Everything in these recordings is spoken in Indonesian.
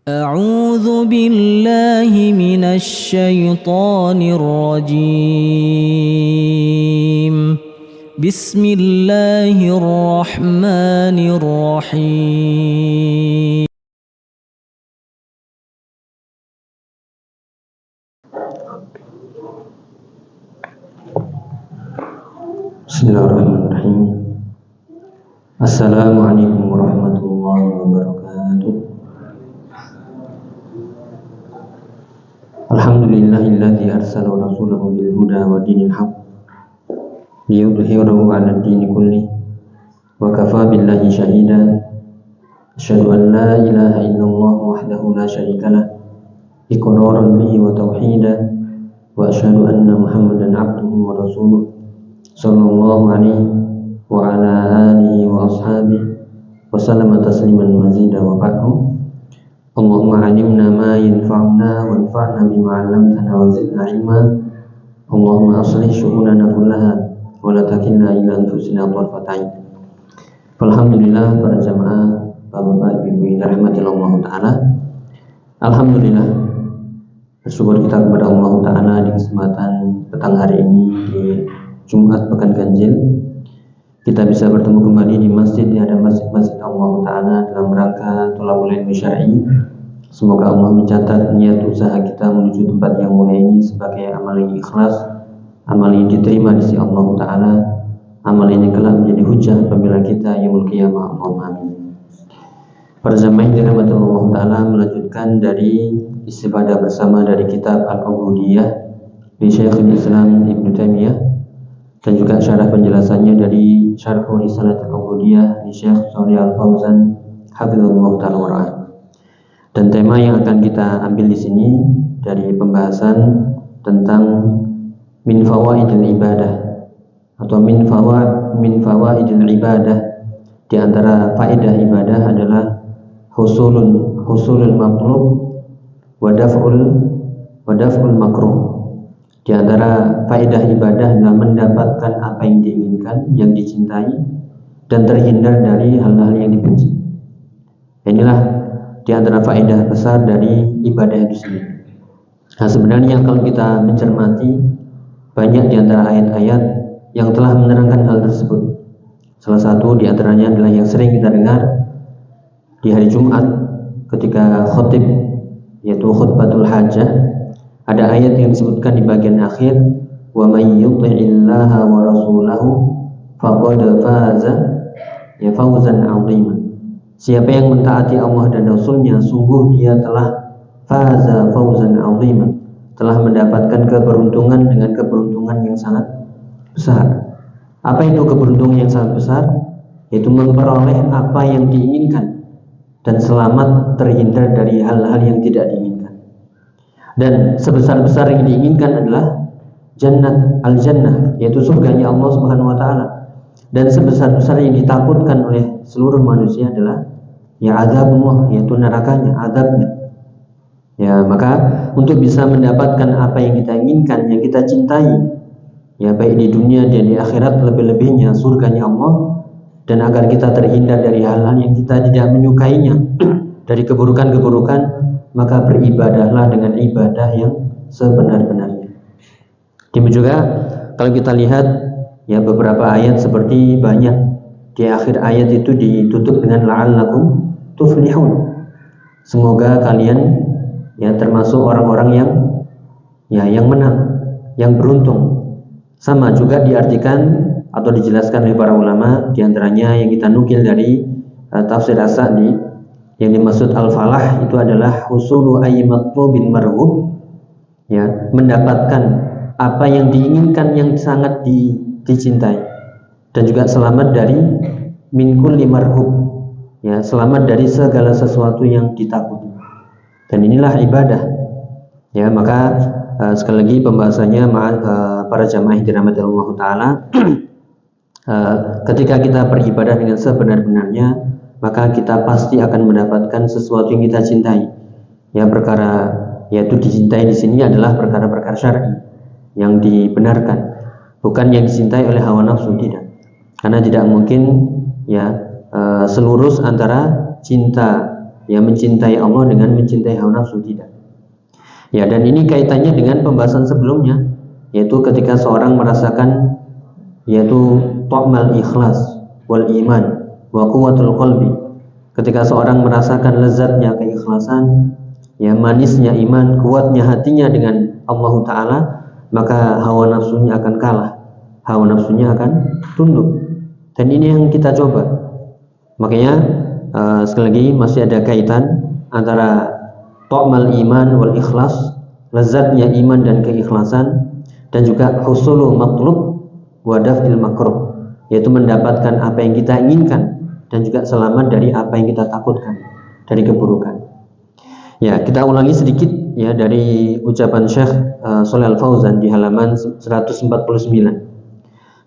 أعوذ بالله من الشيطان الرجيم. بسم الله الرحمن الرحيم. Bismillahirrahmanirrahim. Assalamualaikum warahmatullahi wabarakatuh. Alhamdulillahilladzi arsala rasulahu bil huda wa dinil haqq liyudhhirahu 'alad dini kulli wa kafaa billahi shahida. Asyhadu an la ilaha illallah wahdahu la syarika lah iqraran bihi wa tauhida wa asyhadu anna Muhammadan 'abduhu wa rasuluh sallallahu alaihi wa ala alihi wa ashabihi wa sallama tasliman mazida wa ba'du. Allahumma 'allimna ma yanfa'una wanfa'na bima 'allamtana wa zidna 'ilma. Allahumma aslih syu'unana kullaha wa la takilna ila anfusina tarfata 'ain. Alhamdulillah para jamaah, Bapak Ibu yang dirahmati Allah Ta'ala. Alhamdulillah, bersyukur kita kepada Allah Ta'ala di kesempatan petang hari ini di Jumat Pekan Ganjil, kita bisa bertemu kembali di masjid, di hadapan masjid Allah Ta'ala dalam rangka thalabul ilmi syar'i. Semoga Allah mencatat niat usaha kita menuju tempat yang mulia ini sebagai amal yang ikhlas, amal yang diterima di sisi Allah Ta'ala, amal yang kelak menjadi hujjah apabila kita yaumul qiyamah. Allahumma amin. Para jamaah yang dirahmati Allah Ta'ala, melanjutkan dari istifadah bersama dari kitab Al-Ubudiyah di Syekhul Islam Ibnu Taimiyah, dan juga syarah penjelasannya dari Syarhul Risalah Al-Ubudiyah di Syekh Shalih Al-Fauzan hafizahullah ta'ala wa ra'ah. Dan tema yang akan kita ambil di sini dari pembahasan tentang min fawaidil ibadah atau min fawaidil ibadah. Di antara faedah ibadah adalah husulul matlub wa daf'ul makruh. Di antara faedah ibadah adalah mendapatkan apa yang diinginkan, yang dicintai, dan terhindar dari hal-hal yang dibenci. Inilah di antara faedah besar dari ibadah itu sendiri. Nah, sebenarnya kalau kita mencermati, banyak di antara ayat-ayat yang telah menerangkan hal tersebut. Salah satu di antaranya adalah yang sering kita dengar di hari Jumat ketika khutib, yaitu khutbatul hajah. Ada ayat yang disebutkan di bagian akhir, wa may yuti'illaha wa rasulahu faqad faza ya fawzan 'azima. Siapa yang mentaati Allah dan Rasulnya, sungguh dia telah faza fawzan 'azima, telah mendapatkan keberuntungan dengan keberuntungan yang sangat besar. Apa itu keberuntungan yang sangat besar? Yaitu memperoleh apa yang diinginkan dan selamat terhindar dari hal-hal yang tidak diinginkan. Dan sebesar-besar yang diinginkan adalah al-jannah, yaitu surganya Allah Subhanahu wa taala. Dan sebesar-besar yang ditakutkan oleh seluruh manusia adalah ya azabullah, yaitu nerakanya, azabnya. Ya, maka untuk bisa mendapatkan apa yang kita inginkan, yang kita cintai, ya baik di dunia dan di akhirat, lebih-lebihnya surganya Allah, dan agar kita terhindar dari hal-hal yang kita tidak menyukainya dari keburukan-keburukan, maka beribadahlah dengan ibadah yang sebenar-benarnya. Demikian juga kalau kita lihat ya beberapa ayat, seperti banyak di akhir ayat itu ditutup dengan la'allakum tuflihun. Semoga kalian ya termasuk orang-orang yang menang, yang beruntung. Sama juga diartikan atau dijelaskan oleh para ulama, di antaranya yang kita nukil dari tafsir As-Sa'di, yang dimaksud al-falah itu adalah husulu aymatlubin marhub, ya mendapatkan apa yang diinginkan, yang sangat dicintai, dan juga selamat dari min kulli marhub, ya selamat dari segala sesuatu yang ditakuti. Dan inilah ibadah. Ya, maka sekali lagi pembahasannya para jamaah yang dirahmati Allah Ta'ala, ketika kita beribadah dengan sebenar-benarnya, maka kita pasti akan mendapatkan sesuatu yang kita cintai. Ya, perkara yaitu dicintai di sini adalah perkara-perkara syar'i yang dibenarkan, bukan yang dicintai oleh hawa nafsu, tidak. Karena tidak mungkin ya selurus antara cinta ya mencintai Allah dengan mencintai hawa nafsu, tidak. Ya, dan ini kaitannya dengan pembahasan sebelumnya, yaitu ketika seorang merasakan yaitu ta'mal ikhlas wal iman wa quwwatul qalbi. Ketika seorang merasakan lezatnya keikhlasan, ya manisnya iman, kuatnya hatinya dengan Allah Ta'ala, maka hawa nafsunya akan kalah, hawa nafsunya akan tunduk. Dan ini yang kita coba. Makanya sekali lagi masih ada kaitan antara ta'mal iman wal ikhlas, lezatnya iman dan keikhlasan, dan juga husulu matlub wa daf'il makruh, yaitu mendapatkan apa yang kita inginkan dan juga selamat dari apa yang kita takutkan, dari keburukan. Ya, kita ulangi sedikit ya dari ucapan Syekh Shalih Al-Fauzan di halaman 149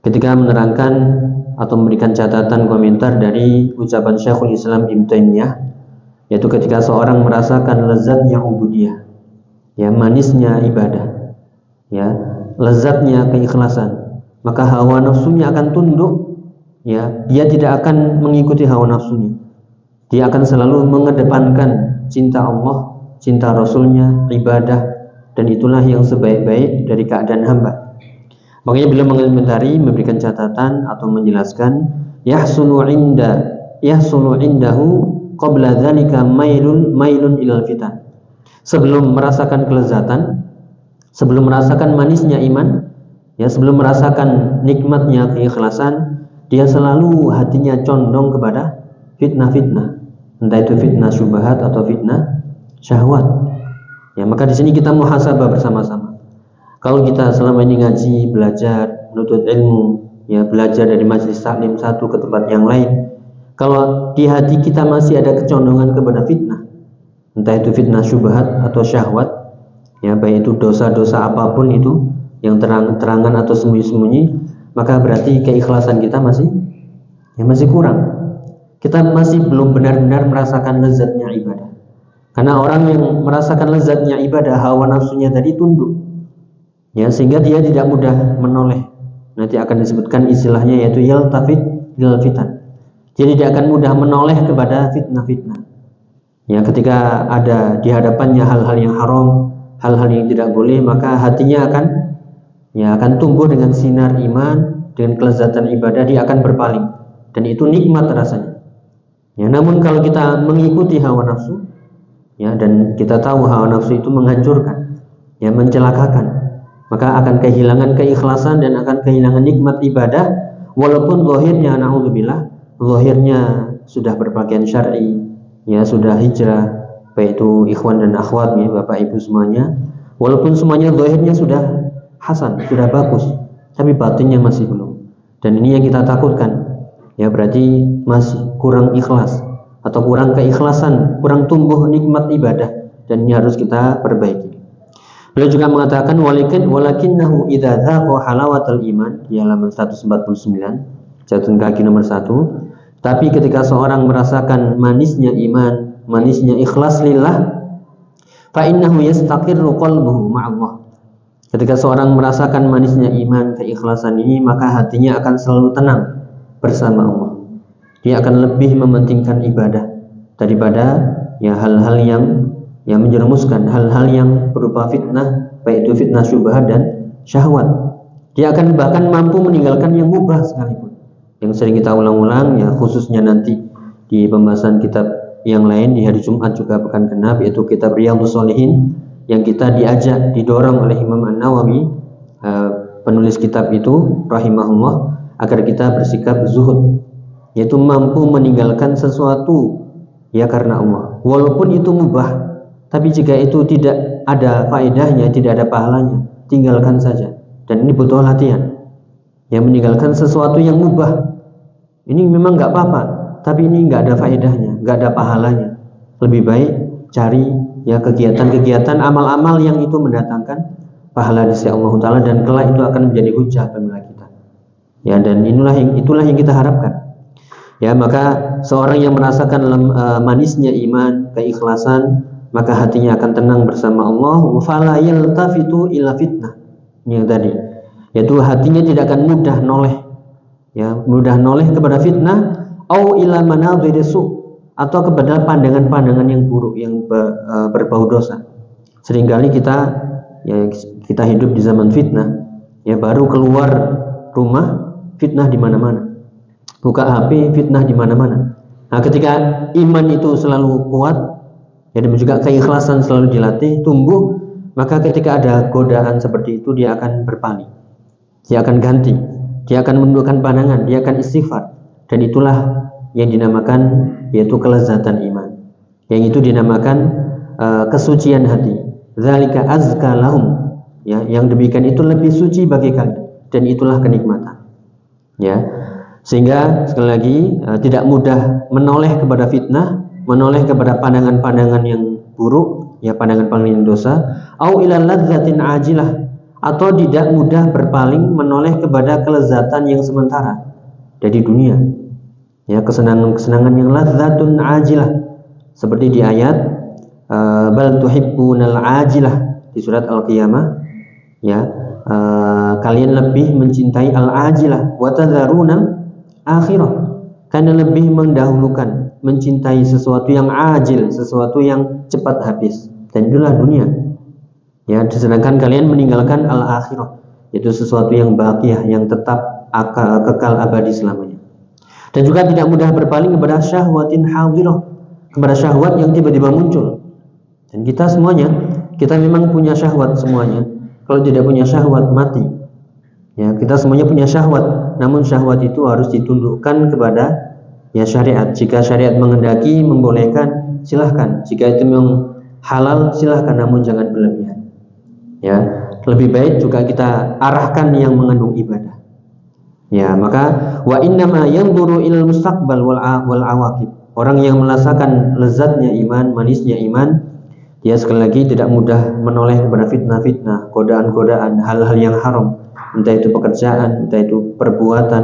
ketika menerangkan atau memberikan catatan komentar dari ucapan Syekhul Islam Ibnu Taimiyah, yaitu ketika seorang merasakan lezatnya ubudiyah, ya manisnya ibadah, ya lezatnya keikhlasan, maka hawa nafsunya akan tunduk, ya dia tidak akan mengikuti hawa nafsunya, dia akan selalu mengedepankan cinta Allah, cinta Rasulnya, ibadah, dan itulah yang sebaik-baik dari keadaan hamba. Makanya beliau mengomentari, memberikan catatan atau menjelaskan, yahsulu indahu qabla dzalika mailun ilal fitan. Sebelum merasakan kelezatan, sebelum merasakan manisnya iman, ya sebelum merasakan nikmatnya keikhlasan, dia selalu hatinya condong kepada fitnah-fitnah, entah itu fitnah syubhat atau fitnah syahwat. Ya, maka di sini kita muhasabah bersama-sama. Kalau kita selama ini ngaji, belajar, menuntut ilmu, ya belajar dari majelis taklim satu ke tempat yang lain, kalau di hati kita masih ada kecondongan kepada fitnah, entah itu fitnah syubhat atau syahwat, ya baik itu dosa-dosa apapun itu yang terang-terangan atau sembunyi-sembunyi, maka berarti keikhlasan kita masih kurang. Kita masih belum benar-benar merasakan lezatnya ibadah. Karena orang yang merasakan lezatnya ibadah, hawa nafsunya tadi tunduk, ya sehingga dia tidak mudah menoleh. Nanti akan disebutkan istilahnya yaitu yaltafit ilal fitan. Jadi dia akan mudah menoleh kepada fitnah-fitnah. Ya, ketika ada di hadapannya hal-hal yang haram, hal-hal yang tidak boleh, maka hatinya akan tumbuh dengan sinar iman, dengan kelezatan ibadah, dia akan berpaling, dan itu nikmat rasanya. Ya, namun kalau kita mengikuti hawa nafsu, ya, dan kita tahu hawa nafsu itu menghancurkan, ya mencelakakan, maka akan kehilangan keikhlasan dan akan kehilangan nikmat ibadah, walaupun zahirnya naudzubillah, zahirnya sudah berpakaian syar'i, ya sudah hijrah, baik itu ikhwan dan akhwat, ya Bapak Ibu semuanya, walaupun semuanya zahirnya sudah hasan, sudah bagus, tapi batinnya masih belum. Dan ini yang kita takutkan, ya berarti masih kurang ikhlas atau kurang keikhlasan, kurang tumbuh nikmat ibadah, dan ini harus kita perbaiki. Beliau juga mengatakan walakinnahu idza dzaqa halawatal iman di halaman 149, catatan kaki nomor 1. Tapi ketika seorang merasakan manisnya iman, manisnya ikhlas lillah, fa innahu yastaqirru qalbuhu ma'allah. Ketika seorang merasakan manisnya iman, keikhlasan ini, maka hatinya akan selalu tenang bersama Allah. Dia akan lebih mementingkan ibadah daripada ya hal-hal yang menjerumuskan, hal-hal yang berupa fitnah, baik itu fitnah syubhat dan syahwat. Dia akan bahkan mampu meninggalkan yang mubah sekalipun, yang sering kita ulang-ulang, ya khususnya nanti di pembahasan kitab yang lain di hari Jumat juga pekan genap, yaitu kitab Riyadhus Shalihin, yang kita diajak, didorong oleh Imam An-Nawawi, penulis kitab itu rahimahullah, agar kita bersikap zuhud, yaitu mampu meninggalkan sesuatu ya karena Allah, walaupun itu mubah, tapi jika itu tidak ada faedahnya, tidak ada pahalanya, tinggalkan saja. Dan ini butuh latihan. Ya, meninggalkan sesuatu yang mubah, ini memang nggak apa-apa, tapi ini nggak ada faedahnya, nggak ada pahalanya. Lebih baik cari ya kegiatan-kegiatan, amal-amal yang itu mendatangkan pahala di sisi Allah Ta'ala, dan kelak itu akan menjadi hujjah bagi kita. Ya, dan itulah yang kita harapkan. Ya, maka seorang yang merasakan manisnya iman, keikhlasan, maka hatinya akan tenang bersama Allah. Fala yaltafitu ila fitnah. Ini yang tadi, yaitu hatinya tidak akan mudah noleh, ya mudah noleh kepada fitnah, au ila manadhirisu, atau kepada pandangan-pandangan yang buruk yang berbau dosa. Seringkali kita hidup di zaman fitnah, ya baru keluar rumah fitnah di mana-mana, buka HP fitnah di mana-mana. Nah, ketika iman itu selalu kuat, ya, dan juga keikhlasan selalu dilatih, tumbuh, maka ketika ada godaan seperti itu dia akan berpaling, dia akan ganti, dia akan menundukkan pandangan, dia akan istighfar, dan itulah yang dinamakan yaitu kelezatan iman, yang itu dinamakan kesucian hati. Dzalika azka lahum, ya, yang demikian itu lebih suci bagi kalian, dan itulah kenikmatan, ya. Sehingga sekali lagi tidak mudah menoleh kepada fitnah, menoleh kepada pandangan-pandangan yang buruk, ya, pandangan-pandangan dosa, au ilal ladzatin ajilah, atau tidak mudah berpaling menoleh kepada kelezatan yang sementara dari dunia, ya, kesenangan-kesenangan yang ladzatun ajilah, seperti di ayat bal tuhibbunal ajilah di surat Al-Qiyamah, ya, kalian lebih mencintai al-ajilah wa tadharuna akhirah, karena lebih mendahulukan mencintai sesuatu yang ajil, sesuatu yang cepat habis, dan itulah dunia, ya, sedangkan kalian meninggalkan al-akhirah, yaitu sesuatu yang baqiyah, yang tetap kekal abadi selamanya. Dan juga tidak mudah berpaling kepada syahwatin hadirah, kepada syahwat yang tiba-tiba muncul. Dan kita semuanya, kita memang punya syahwat semuanya. Kalau tidak punya syahwat, mati. Ya, kita semuanya punya syahwat, namun syahwat itu harus ditundukkan kepada, ya, syariat. Jika syariat menghendaki, membolehkan, silahkan. Jika itu memang halal, silahkan, namun jangan berlebihan. Ya, lebih baik juga kita arahkan yang mengandung ibadah. Ya, maka wa innama yanzuru ilal mustaqbal wal awaqib. Orang yang merasakan lezatnya iman, manisnya iman, dia sekali lagi tidak mudah menoleh kepada fitnah-fitnah, godaan-godaan, hal-hal yang haram, entah itu pekerjaan, entah itu perbuatan,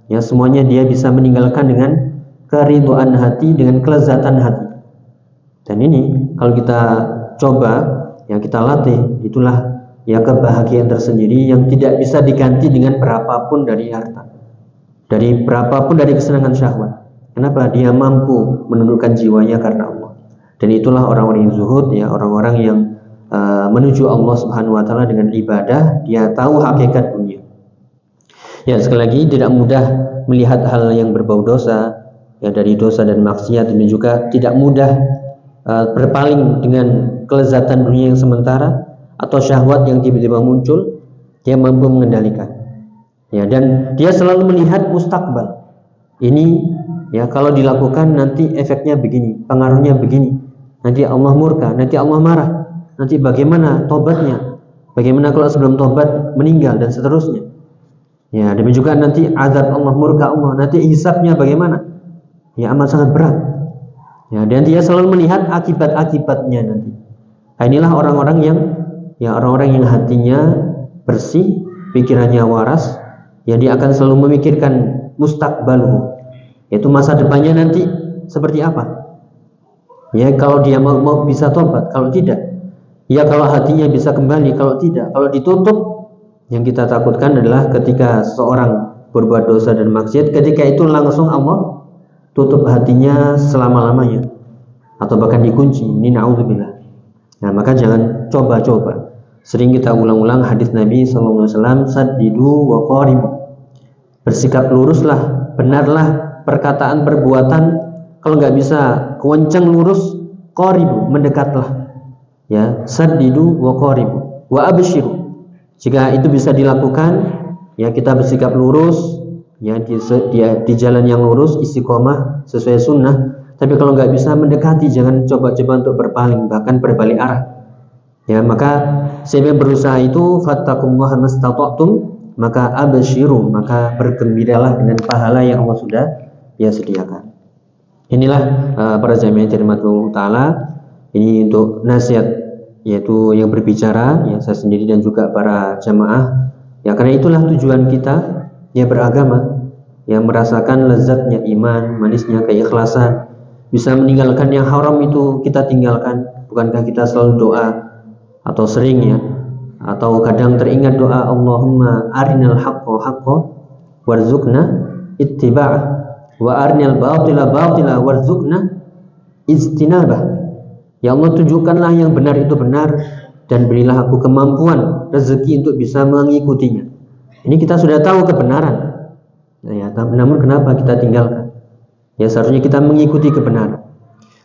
ya, semuanya dia bisa meninggalkan dengan keridhaan hati, dengan kelezatan hati. Dan ini kalau kita coba, ya, kita latih, itulah, ya, kebahagiaan tersendiri yang tidak bisa diganti dengan berapapun dari harta, dari berapapun dari kesenangan syahwat. Kenapa? Dia mampu menundukkan jiwanya karena Allah. Dan itulah orang-orang yang zuhud, ya, orang-orang yang menuju Allah Subhanahu wa taala dengan ibadah, dia tahu hakikat dunia. Ya, sekali lagi tidak mudah melihat hal yang berbau dosa, ya, dari dosa dan maksiat, dan juga tidak mudah berpaling dengan kelezatan dunia yang sementara atau syahwat yang tiba-tiba muncul. Dia mampu mengendalikan, ya, dan dia selalu melihat mustakbal. Ini, ya, kalau dilakukan nanti efeknya begini, pengaruhnya begini, nanti Allah murka, nanti Allah marah, nanti bagaimana tobatnya, bagaimana kalau sebelum tobat meninggal, dan seterusnya. Ya, demikian juga nanti azab Allah, murka Allah, nanti hisabnya bagaimana, ya, amat sangat berat. Ya, dan dia selalu melihat akibat-akibatnya nanti. Nah, inilah orang-orang yang hatinya bersih, pikirannya waras, ya, dia akan selalu memikirkan mustakbaluhu, yaitu masa depannya nanti seperti apa. Ya, kalau dia mau bisa tobat, kalau tidak, ya, kalau hatinya bisa kembali, kalau tidak, kalau ditutup, yang kita takutkan adalah ketika seorang berbuat dosa dan maksiat, ketika itu langsung Allah tutup hatinya selama-lamanya, atau bahkan dikunci. Ini na'udzubillah. Nah, maka jangan coba-coba. Sering kita ulang-ulang hadis Nabi SAW, saddidu wa qaribu, bersikap luruslah, benarlah perkataan perbuatan. Kalau nggak bisa kencang lurus, qaribu, mendekatlah, ya, saddidu wa qaribu wa abshiru. Jika itu bisa dilakukan, ya, kita bersikap lurus, ya, di jalan yang lurus, istiqomah sesuai sunnah. Tapi kalau nggak bisa, mendekati, jangan coba-coba untuk berpaling, bahkan berbalik arah. Ya, maka saya berusaha itu, fattaqullaha mastata'tum, maka abshiru, maka bergembiralah dengan pahala yang Allah sudah, ya, sediakan. Inilah para jamaah yang dirahmati Allah Ta'ala. Ini untuk nasihat, yaitu yang berbicara, ya, saya sendiri dan juga para jamaah. Ya, karena itulah tujuan kita, ya, beragama, yang merasakan lezatnya iman, manisnya keikhlasan, bisa meninggalkan yang haram itu kita tinggalkan. Bukankah kita selalu doa, atau sering, ya, atau kadang teringat doa, Allahumma arinal haqqa haqqa warzuqna ittiba'ah, wa arnil batila batila warzuqna istinabah. Ya Allah, tunjukkanlah yang benar itu benar dan berilah aku kemampuan, rezeki untuk bisa mengikutinya. Ini kita sudah tahu kebenaran. Ya, namun kenapa kita tinggalkan? Ya seharusnya kita mengikuti kebenaran.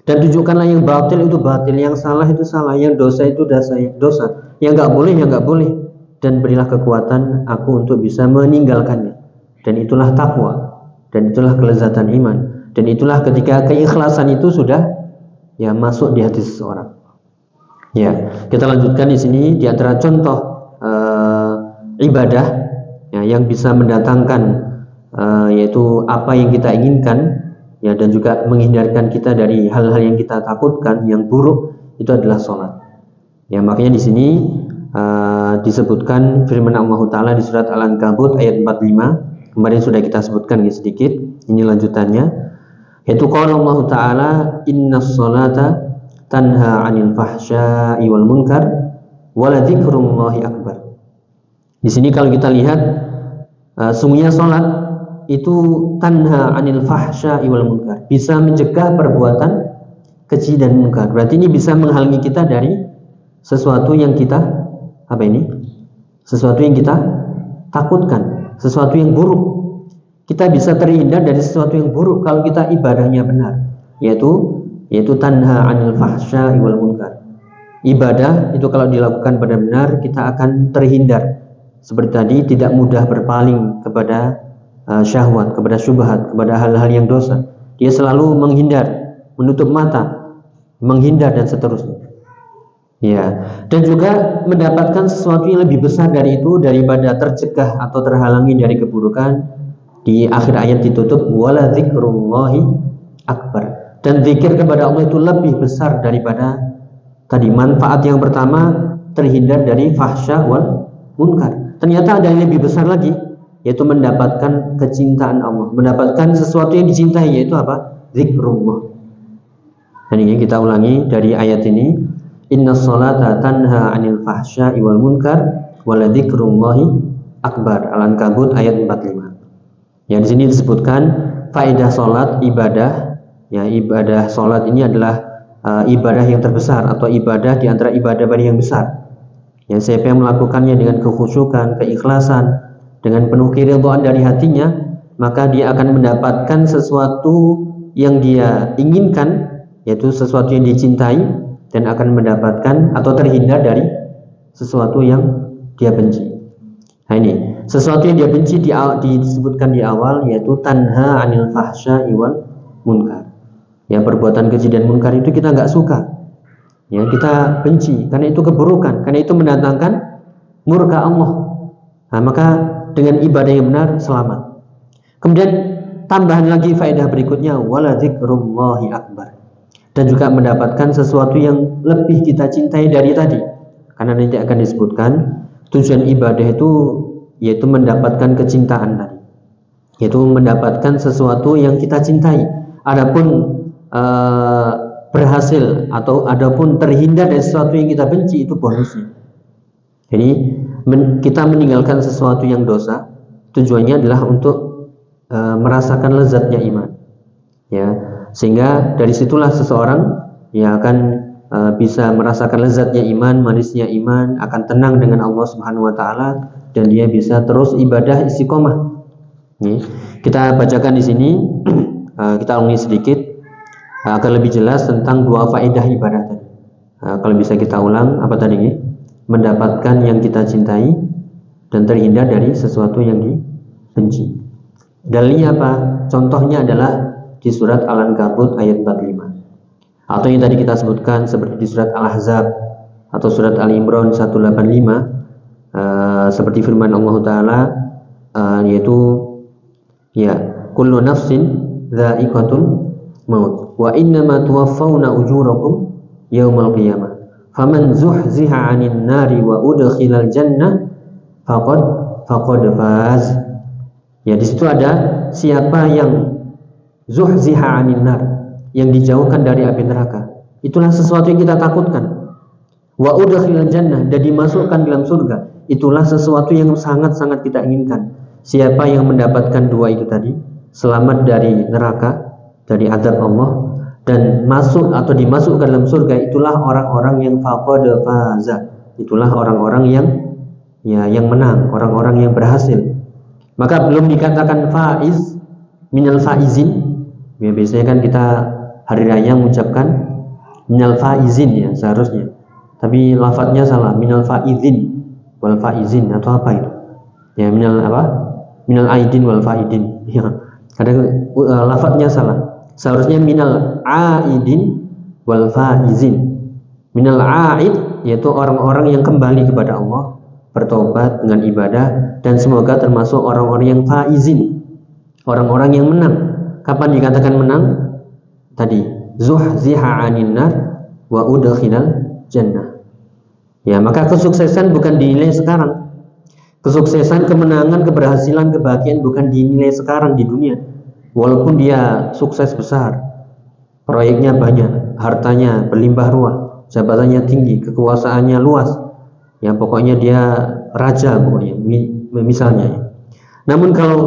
Dan tunjukkanlah yang batil itu batil, yang salah itu salah, yang dosa itu dosa, yang nggak boleh ya nggak boleh. Dan berilah kekuatan aku untuk bisa meninggalkannya. Dan itulah takwa, dan itulah kelezatan iman, dan itulah ketika keikhlasan itu sudah ya masuk di hati seseorang. Ya, kita lanjutkan di sini di antara contoh ibadah ya, yang bisa mendatangkan yaitu apa yang kita inginkan ya, dan juga menghindarkan kita dari hal-hal yang kita takutkan yang buruk, itu adalah sholat. Ya, makanya di sini disebutkan firman Allah Ta'ala di surat Al-Ankabut ayat 45. Kemarin sudah kita sebutkan sedikit. Ini lanjutannya, yaitu qala Allah Ta'ala innas sholata tanha 'anil fahsya'i wal munkar wa la dzikrullahi akbar. Di sini kalau kita lihat sungguhnya salat itu tanha 'anil fahsya'i wal munkar, bisa mencegah perbuatan keji dan munkar. Berarti ini bisa menghalangi kita dari sesuatu yang kita sesuatu yang kita takutkan, sesuatu yang buruk. Kita bisa terhindar dari sesuatu yang buruk kalau kita ibadahnya benar, yaitu tanha 'anil fahsya'i wal munkar. Ibadah itu kalau dilakukan benar-benar, kita akan terhindar seperti tadi, tidak mudah berpaling kepada syahwat, kepada syubhat, kepada hal-hal yang dosa. Dia selalu menghindar, menutup mata, menghindar dan seterusnya. Ya, dan juga mendapatkan sesuatu yang lebih besar dari itu daripada tercegah atau terhalangi dari keburukan. Di akhir ayat ditutup wala dzikrullahi akbar, dan zikir kepada Allah itu lebih besar daripada tadi. Manfaat yang pertama terhindar dari fahsya wal munkar, ternyata ada yang lebih besar lagi, yaitu mendapatkan kecintaan Allah, mendapatkan sesuatu yang dicintai, yaitu apa? Zikrullah. Dan ini kita ulangi dari ayat ini, innas sholata tanha 'anil fahsya'i wal munkar wa la dzikrullahi akbar. Al-Ankabut ayat 45. Ya, di sini disebutkan faedah sholat, ibadah. Ya, ibadah sholat ini adalah ibadah yang terbesar, atau ibadah di antara ibadah-ibadah yang besar. Ya, siapa yang melakukannya dengan kekhusyukan, keikhlasan, dengan penuh keridhaan dari hatinya, maka dia akan mendapatkan sesuatu yang dia inginkan, yaitu sesuatu yang dicintai, dan akan mendapatkan atau terhindar dari sesuatu yang dia benci. Nah, ini sesuatu yang dia benci disebutkan di awal, yaitu tanha 'anil fahsya'i wal munkar. Ya, perbuatan keji dan munkar itu kita nggak suka. Ya, kita benci karena itu keburukan, karena itu mendatangkan murka Allah. Nah, maka dengan ibadah yang benar selamat. Kemudian tambahan lagi faedah berikutnya, wala dzikrullahi akbar, dan juga mendapatkan sesuatu yang lebih kita cintai dari tadi. Karena nanti akan disebutkan tujuan ibadah itu yaitu mendapatkan kecintaan tadi, yaitu mendapatkan sesuatu yang kita cintai. Adapun berhasil atau adapun terhindar dari sesuatu yang kita benci, itu bonusnya. Jadi kita meninggalkan sesuatu yang dosa, tujuannya adalah untuk merasakan lezatnya iman. Ya, sehingga dari situlah seseorang yang akan bisa merasakan lezatnya iman, manisnya iman, akan tenang dengan Allah Subhanahu wa taala, dan dia bisa terus ibadah istiqomah. Kita bacakan di sini, kita ulangi sedikit agar lebih jelas tentang dua faedah ibadah tadi. Kalau bisa kita ulang, apa tadi? Mendapatkan yang kita cintai dan terhindar dari sesuatu yang dibenci. Dalilnya apa? Contohnya adalah di surat Al-Ankabut ayat 45. Atau yang tadi kita sebutkan seperti di surat Al-Ahzab atau surat Al-Imran 185, seperti firman Allah Ta'ala, yaitu ya, kullu nafsin dha'iqatul maut wa innama tuwaffawna ujurakum yaumal qiyamah faman zuhziha 'anil nari wa udkhilal jannah faqad faz. Ya, di situ ada siapa yang zuhziha 'anil nar, yang dijauhkan dari api neraka, itulah sesuatu yang kita takutkan. Wa udkhilal jannah, dan dimasukkan dalam surga, itulah sesuatu yang sangat-sangat kita inginkan. Siapa yang mendapatkan dua itu tadi, selamat dari neraka, dari azab Allah, dan masuk atau dimasukkan dalam surga, itulah orang-orang yang faqad faza. Itulah orang-orang yang menang, orang-orang yang berhasil. Maka belum dikatakan faiz, minal faizin. Ya, biasanya kan kita hari raya mengucapkan minal faizin ya seharusnya. Tapi lafadznya salah, minal faizin wal faizin atau apa itu? Ya, minal apa? Minal aidin wal faidin. Ya, kadang lafadznya salah. Seharusnya minal aidin wal faizin. Minal aid yaitu orang-orang yang kembali kepada Allah, bertobat dengan ibadah, dan semoga termasuk orang-orang yang faizin, orang-orang yang menang. Kapan dikatakan menang? Tadi zuhziha 'anin nar wa udkhilal jannah. Ya, maka kesuksesan bukan dinilai sekarang. Kesuksesan, kemenangan, keberhasilan, kebahagiaan bukan dinilai sekarang di dunia. Walaupun dia sukses besar, proyeknya banyak, hartanya berlimpah ruah, jabatannya tinggi, kekuasaannya luas, ya pokoknya dia raja pokoknya, misalnya. Namun kalau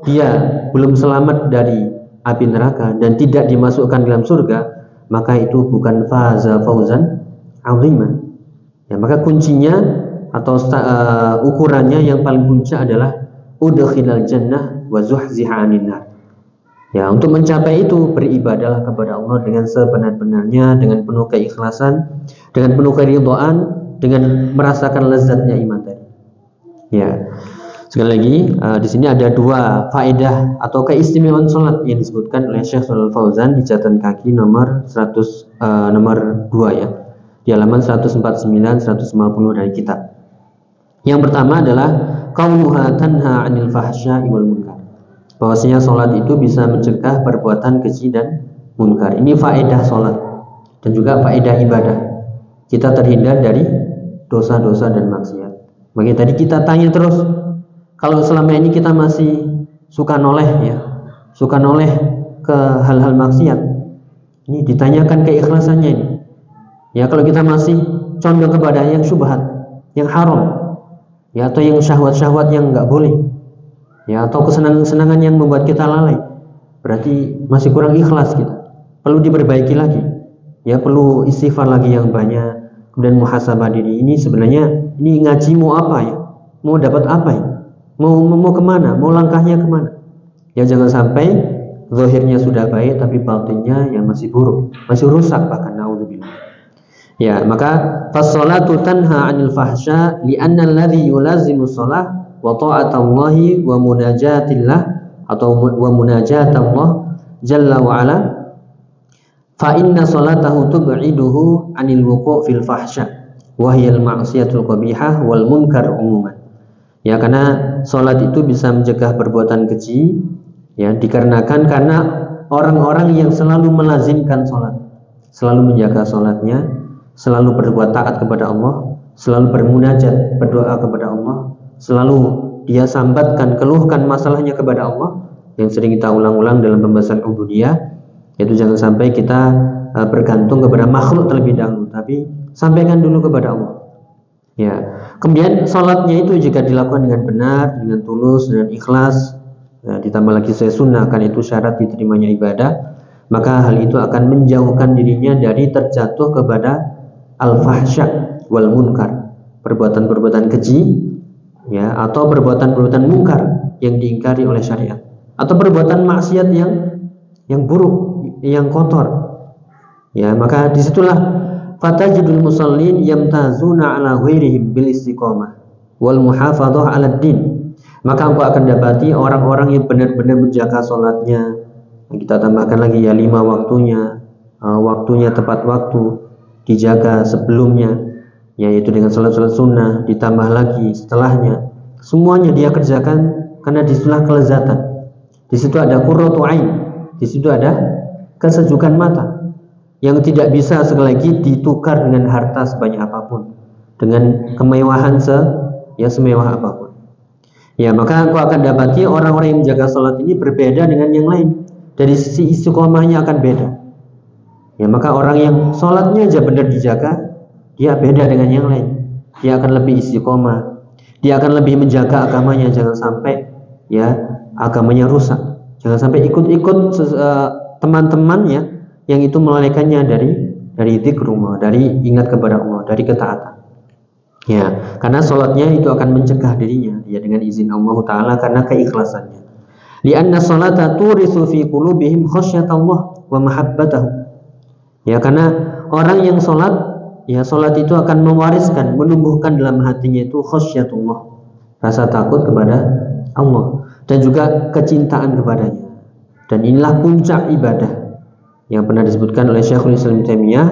dia belum selamat dari api neraka dan tidak dimasukkan dalam surga, maka itu bukan faza fauzan azima. Ya, maka kuncinya atau ukurannya yang paling puncak adalah udkhilal jannah wa zuhziha 'anil nar. Ya, untuk mencapai itu beribadahlah kepada Allah dengan sebenar-benarnya, dengan penuh keikhlasan, dengan penuh keridhaan, dengan merasakan lezatnya iman tadi. Ya. Sekali lagi, di sini ada dua faedah atau keistimewaan salat yang disebutkan oleh Syekh Shalal Fauzan di catatan kaki nomor 2 ya. Di halaman 149 150 dari kitab. Yang pertama adalah qaunuha tanha 'anil fahsya'i wal munkar. Bahwasanya sholat itu bisa mencegah perbuatan keji dan munkar. Ini faedah sholat dan juga faedah ibadah. Kita terhindar dari dosa-dosa dan maksiat. Makanya tadi kita tanya terus, kalau selama ini kita masih suka noleh ke hal-hal maksiat, ini ditanyakan keikhlasannya ini. Ya, kalau kita masih condong kepada yang syubhat, yang haram, ya, atau yang syahwat-syahwat yang nggak boleh, ya, atau kesenangan-kesenangan yang membuat kita lalai, berarti masih kurang ikhlas kita. Perlu diperbaiki lagi. Ya, perlu istighfar lagi yang banyak. Kemudian muhasabah diri. Ini sebenarnya ini ngaji mau apa ya? Mau dapat apa ya? Mau kemana? Mau langkahnya kemana? Ya, jangan sampai zahirnya sudah baik tapi batinnya yang masih buruk, masih rusak bahkan, naudzubillah. Ya, maka fas-shalatu tanha 'anil fahsya li'anna alladhi yulazimu shalah wa ta'atallahi wa munajatillah atau wa munajatallah jalla wa ala fa inna salatahu tub'iduhu 'anil wuqu' fil fahsya wa hiya al ma'siyatul qabihah wal munkar umuman. Ya, karena salat itu bisa mencegah perbuatan keji, ya, dikarenakan karena orang-orang yang selalu melazimkan salat, selalu menjaga salatnya, selalu berbuat taat kepada Allah, selalu bermunajat, berdoa kepada Allah, selalu dia sambatkan, keluhkan masalahnya kepada Allah, yang sering kita ulang-ulang dalam pembahasan ubudiyah, yaitu jangan sampai kita bergantung kepada makhluk terlebih dahulu, tapi sampaikan dulu kepada Allah. Ya, kemudian sholatnya itu jika dilakukan dengan benar, dengan tulus, dengan ikhlas, ya, ditambah lagi sesuai sunnah, kan itu syarat diterimanya ibadah, maka hal itu akan menjauhkan dirinya dari terjatuh kepada al-fahsya wal munkar, perbuatan-perbuatan keji, ya, atau perbuatan-perbuatan munkar yang diingkari oleh syariat, atau perbuatan maksiat yang buruk, yang kotor. Ya, maka disitulah fatajidul musallin yamtazuna ala ghairihim bil istiqamah wal muhafadzah ala din. Maka engkau akan dapati orang-orang yang benar-benar menjaga salatnya. Kita tambahkan lagi ya 5 waktunya, waktunya tepat waktu, dijaga sebelumnya, yaitu dengan salat-salat sunnah, ditambah lagi setelahnya. Semuanya dia kerjakan karena disitulah kelezatan. Di situ ada qurratu ain, di situ ada kesejukan mata yang tidak bisa sekali lagi ditukar dengan harta sebanyak apapun, dengan kemewahan semewah apapun. Ya, maka engkau akan dapati orang-orang yang menjaga salat ini berbeda dengan yang lain. Dari sisi istiqomahnya akan beda. Ya, maka orang yang salatnya aja benar dijaga, dia beda dengan yang lain. Dia akan lebih istiqomah. Dia akan lebih menjaga agamanya, jangan sampai ya agamanya rusak. Jangan sampai ikut-ikut teman-temannya yang itu melalaikannya dari zikrullah, dari ingat kepada Allah, dari ketaatan. Ya, karena sholatnya itu akan mencegah dirinya ya dengan izin Allah Ta'ala karena keikhlasannya. Lianna sholata turithu fi qulubihim khasyatallah wa mahabbatahu. Ya, karena orang yang sholat, ya sholat itu akan mewariskan, menumbuhkan dalam hatinya itu khasyatullah, rasa takut kepada Allah dan juga kecintaan kepadanya. Dan inilah puncak ibadah yang pernah disebutkan oleh Syekhul Islam Taimiyah,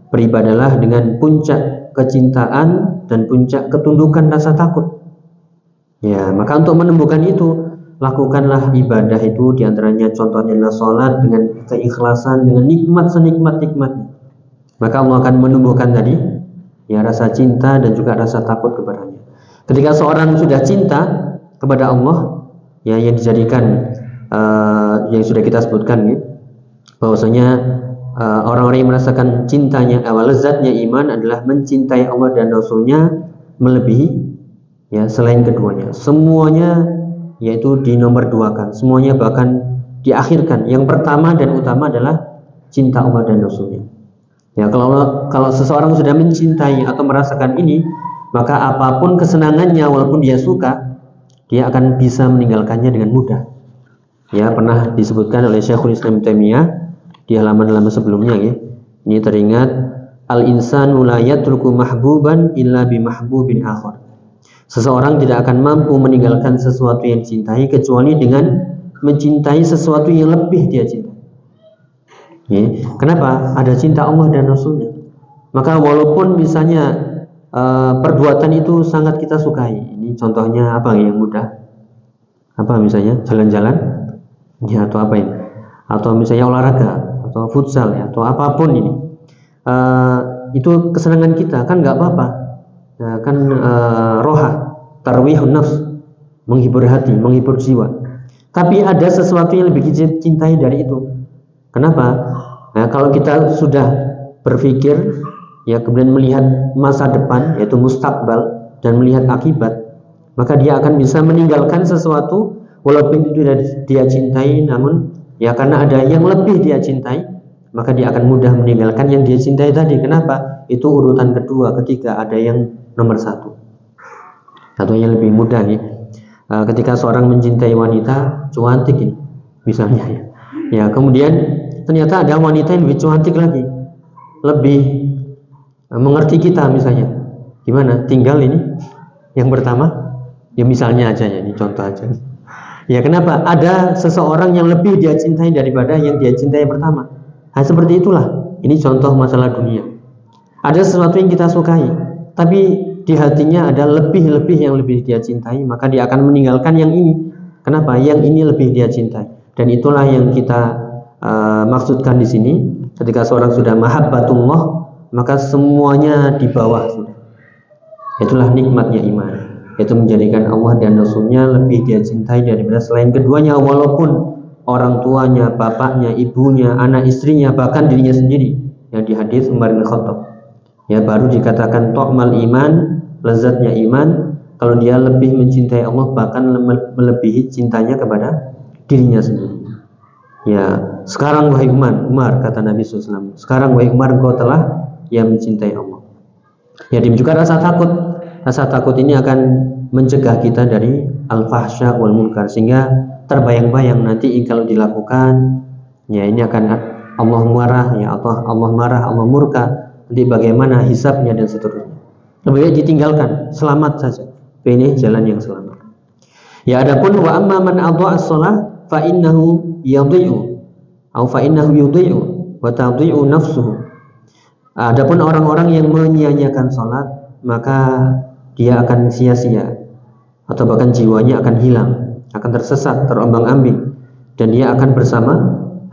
beribadalah dengan puncak kecintaan dan puncak ketundukan rasa takut. Ya, maka untuk menumbuhkan itu, lakukanlah ibadah itu, diantaranya contohnya adalah sholat dengan keikhlasan, dengan nikmat senikmat-nikmatnya. Maka Allah akan menumbuhkan tadi ya rasa cinta dan juga rasa takut kepadanya. Ketika seorang sudah cinta kepada Allah, ya yang dijadikan yang sudah kita sebutkan ya, bahwasanya orang-orang yang merasakan cintanya, lezatnya iman adalah mencintai Allah dan Rasulnya melebihi ya selain keduanya. Semuanya yaitu dinomorduakan, semuanya bahkan diakhirkan. Yang pertama dan utama adalah cinta Allah dan Rasulnya. Ya, kalau seseorang sudah mencintai atau merasakan ini, maka apapun kesenangannya walaupun dia suka, dia akan bisa meninggalkannya dengan mudah. Ya, pernah disebutkan oleh Syekhul Islam Taimiyah di halaman-halaman sebelumnya ya. Ini teringat, al-insanu la yatruku mahbuban illa bi mahbubin akhar. Seseorang tidak akan mampu meninggalkan sesuatu yang dicintai kecuali dengan mencintai sesuatu yang lebih dia cintai. Ya, kenapa? Ada cinta Allah dan Rasulnya. Maka walaupun misalnya perbuatan itu sangat kita sukai, ini contohnya apa yang mudah? Apa misalnya jalan-jalan, ya atau apa ini? Atau misalnya olahraga, atau futsal ya, atau apapun ini. Itu kesenangan kita kan nggak apa-apa. Ya, kan roha, tarwihun nafs, menghibur hati, menghibur jiwa. Tapi ada sesuatu yang lebih kita cintai dari itu. Kenapa? Nah, kalau kita sudah berpikir ya kemudian melihat masa depan yaitu mustakbal dan melihat akibat, maka dia akan bisa meninggalkan sesuatu walaupun itu dia cintai, namun ya karena ada yang lebih dia cintai, maka dia akan mudah meninggalkan yang dia cintai tadi. Kenapa? Itu urutan kedua, ketiga, ada yang nomor satu atau yang lebih mudah ya. Ketika seorang mencintai wanita cantik ini misalnya ya, kemudian ternyata ada wanita yang lebih cantik lagi, lebih mengerti kita misalnya, gimana? Tinggal ini yang pertama ya misalnya aja ya, ini contoh aja ya. Kenapa? Ada seseorang yang lebih dia cintai daripada yang dia cintai pertama. Nah, seperti itulah, ini contoh masalah dunia. Ada sesuatu yang kita sukai, tapi di hatinya ada lebih-lebih yang lebih dia cintai, maka dia akan meninggalkan yang ini. Kenapa? Yang ini lebih dia cintai. Dan itulah yang kita maksudkan di sini. Ketika seorang sudah mahabbatullah, maka semuanya di bawah sudah. Itulah nikmatnya iman, yaitu menjadikan Allah dan Rasulnya lebih dia cintai daripada selain keduanya, walaupun orang tuanya, bapaknya, ibunya, anak istrinya, bahkan dirinya sendiri. Yang di hadis Umar bin Khattab ya, baru dikatakan tu'mal iman, lezatnya iman, kalau dia lebih mencintai Allah, bahkan melebihi cintanya kepada dirinya sendiri. Ya, sekarang wahai Umar, kata Nabi SAW, sekarang wahai Umar, engkau telah yang mencintai Allah. Ya, juga rasa takut. Rasa takut ini akan mencegah kita dari al-fahsya wal munkar, sehingga terbayang-bayang nanti kalau dilakukan, ya ini akan Allah marah, ya Allah marah, Allah murka, nanti bagaimana hisabnya dan seterusnya. Lebih baik ditinggalkan, selamat saja. Ini jalan yang selamat. Ya, adapun wa amma man adha'a shalah fa innahu yadhi'u atau fa innahu yudhi'u wa tadhi'u nafsuhu. Adapun orang-orang yang menyia-nyiakan salat, maka dia akan sia-sia atau bahkan jiwanya akan hilang, akan tersesat, terombang-ambing, dan dia akan bersama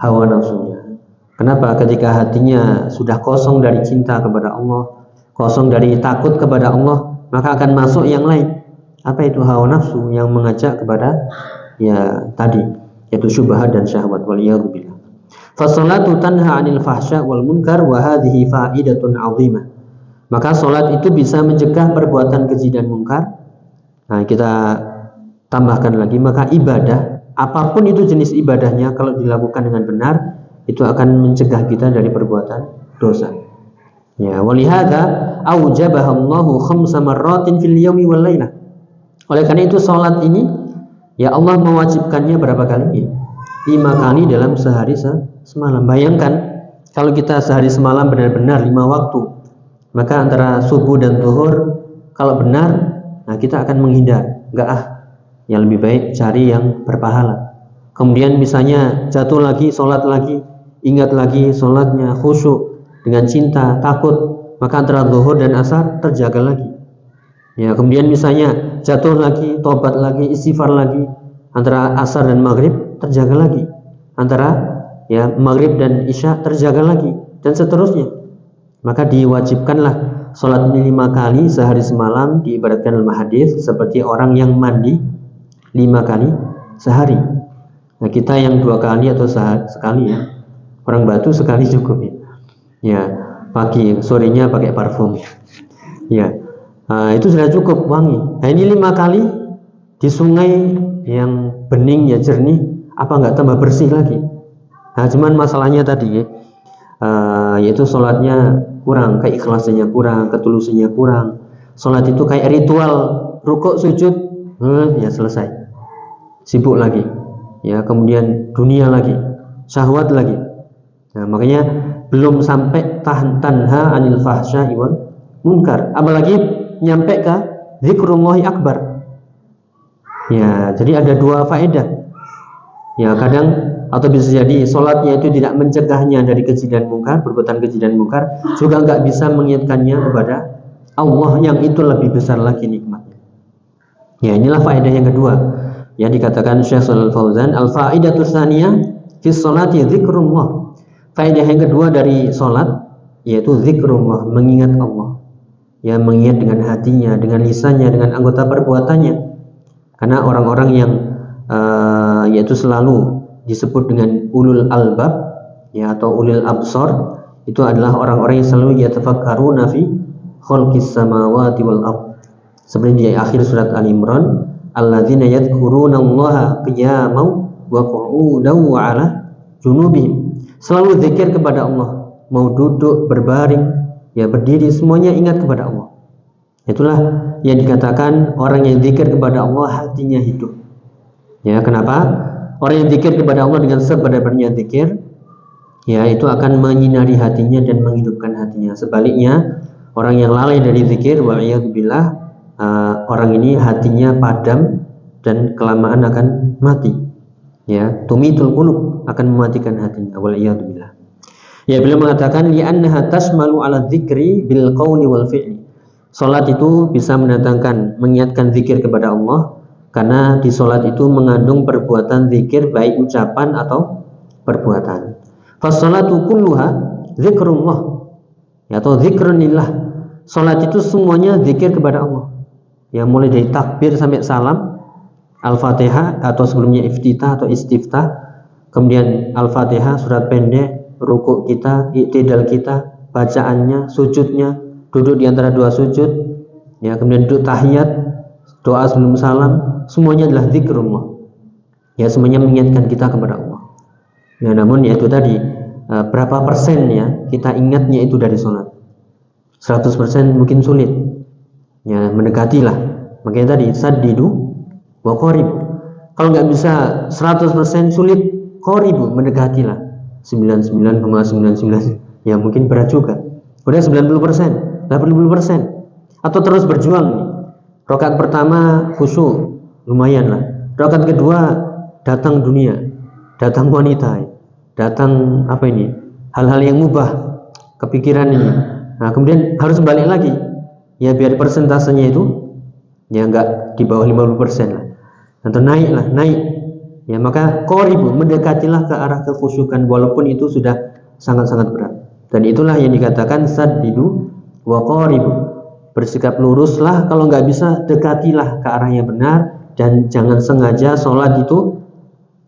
hawa nafsunya. Kenapa? Ketika hatinya sudah kosong dari cinta kepada Allah, kosong dari takut kepada Allah, maka akan masuk yang lain. Apa itu hawa nafsu? Yang mengajak kepada ya tadi, yaitu syubhat dan syahwat. Waliyadu billah. Fasolatu tanha 'anil fahsya wal munkar wa hadhihi fa'idatun 'azimah. Maka salat itu bisa mencegah perbuatan keji dan munkar. Nah, kita tambahkan lagi, maka ibadah apapun itu jenis ibadahnya, kalau dilakukan dengan benar, itu akan mencegah kita dari perbuatan dosa. Ya, walihada aujabaha Allahu khamsa marratin fil yaumi wal lailah. Oleh karena itu salat ini ya Allah mewajibkannya berapa kali? 5 kali dalam sehari semalam. Bayangkan kalau kita sehari semalam benar-benar 5 waktu, maka antara subuh dan zuhur kalau benar, nah kita akan menghindar. Yang lebih baik cari yang berpahala. Kemudian misalnya jatuh lagi, sholat lagi, ingat lagi sholatnya, khusyuk dengan cinta, takut, maka antara zuhur dan asar terjaga lagi. Ya, kemudian misalnya jatuh lagi, tobat lagi, istighfar lagi, antara asar dan maghrib terjaga lagi, antara ya maghrib dan isya terjaga lagi, dan seterusnya. Maka diwajibkanlah sholat ini 5 kali sehari semalam, diibaratkan dalam hadis seperti orang yang mandi 5 kali sehari. Nah kita yang 2 kali atau sekali ya, orang Batu sekali cukup ya. Ya, pagi sorenya pakai parfum ya, itu sudah cukup wangi. Nah ini 5 kali di sungai yang bening ya, jernih, apa nggak tambah bersih lagi? Nah cuman masalahnya tadi yaitu sholatnya kurang, keikhlasannya kurang, ketulusannya kurang. Sholat itu kayak ritual, rukuk sujud ya selesai, sibuk lagi ya, kemudian dunia lagi, syahwat lagi. Nah makanya belum sampai tanha anil fahsya'i wal munkar, apalagi nyampe ke zikrullahi akbar. Ya, jadi ada 2 faedah. Ya, kadang atau bisa jadi sholatnya itu tidak mencegahnya dari keji dan munkar, perbuatan keji dan munkar, juga nggak bisa mengingatkannya kepada Allah yang itu lebih besar lagi nikmatnya. Ya, inilah faedah yang kedua. Ya, dikatakan Syekh Shalal Fauzan, al-faidatu tsaniyah fi sholati zikrullah. Faedah yang kedua dari sholat yaitu zikrullah, mengingat Allah. Ya, mengingat dengan hatinya, dengan lisannya, dengan anggota perbuatannya. Karena orang-orang yang yaitu selalu disebut dengan ulul albab ya, atau ulul absar, itu adalah orang-orang yang selalu yatafakkaruna fi khalqis samawati wal ardh. Seperti di akhir surat Al-Imran, alladzina yadhkurunallaha qiyaman wa qu'udan wa 'ala junubihim. Selalu zikir kepada Allah, mau duduk, berbaring, ya berdiri, semuanya ingat kepada Allah. Itulah yang dikatakan orang yang zikir kepada Allah hatinya hidup. Ya, kenapa? Orang yang zikir kepada Allah dengan sebenar-benarnya zikir, ya itu akan menyinari hatinya dan menghidupkan hatinya. Sebaliknya, orang yang lalai dari zikir, wa'iyadzubillah, orang ini hatinya padam dan kelamaan akan mati. Ya, tumitul qulub, akan mematikan hatinya. Wa'iyadzubillah. Ya, beliau mengatakan li'annaha tasmalu 'ala dzikri bil qauli wal fi'li. Salat itu bisa mendatangkan, mengingatkan zikir kepada Allah, karena di salat itu mengandung perbuatan zikir baik ucapan atau perbuatan. Fas-salatu kulluha zikrullah, atau zikrunillah. Salat itu semuanya zikir kepada Allah. Ya, mulai dari takbir sampai salam, Al-Fatihah atau sebelumnya iftitah atau istiftah, kemudian Al-Fatihah surat pendek, rukuk kita, i'tidal kita, bacaannya, sujudnya, duduk di antara 2 sujud, ya, kemudian duduk tahiyat, doa sebelum salam, semuanya adalah zikrullah. Ya, semuanya mengingatkan kita kepada Allah. Ya, namun ya itu tadi, berapa persen ya kita ingatnya itu dari sholat? 100% mungkin sulit. Ya, mendekatilah. Makanya tadi saddidu wa qaribu. Kalau nggak bisa 100% sulit, qaribu, mendekatilah. 99,99. Ya mungkin berat juga. Udah 90%. 80%, atau terus berjuang nih. Rakaat pertama khusyuk, lumayan lah. Rakaat kedua datang dunia, datang wanita, datang apa ini, hal-hal yang mubah, kepikiran ini. Nah kemudian harus balik lagi, ya biar persentasenya itu ya nggak di bawah 50% lah, atau naik. Ya maka qaribu, mendekatilah ke arah kekhusyukan walaupun itu sudah sangat-sangat berat. Dan itulah yang dikatakan saddidu wa qaribu, bersikap luruslah, kalau nggak bisa dekatilah ke arah yang benar, dan jangan sengaja sholat itu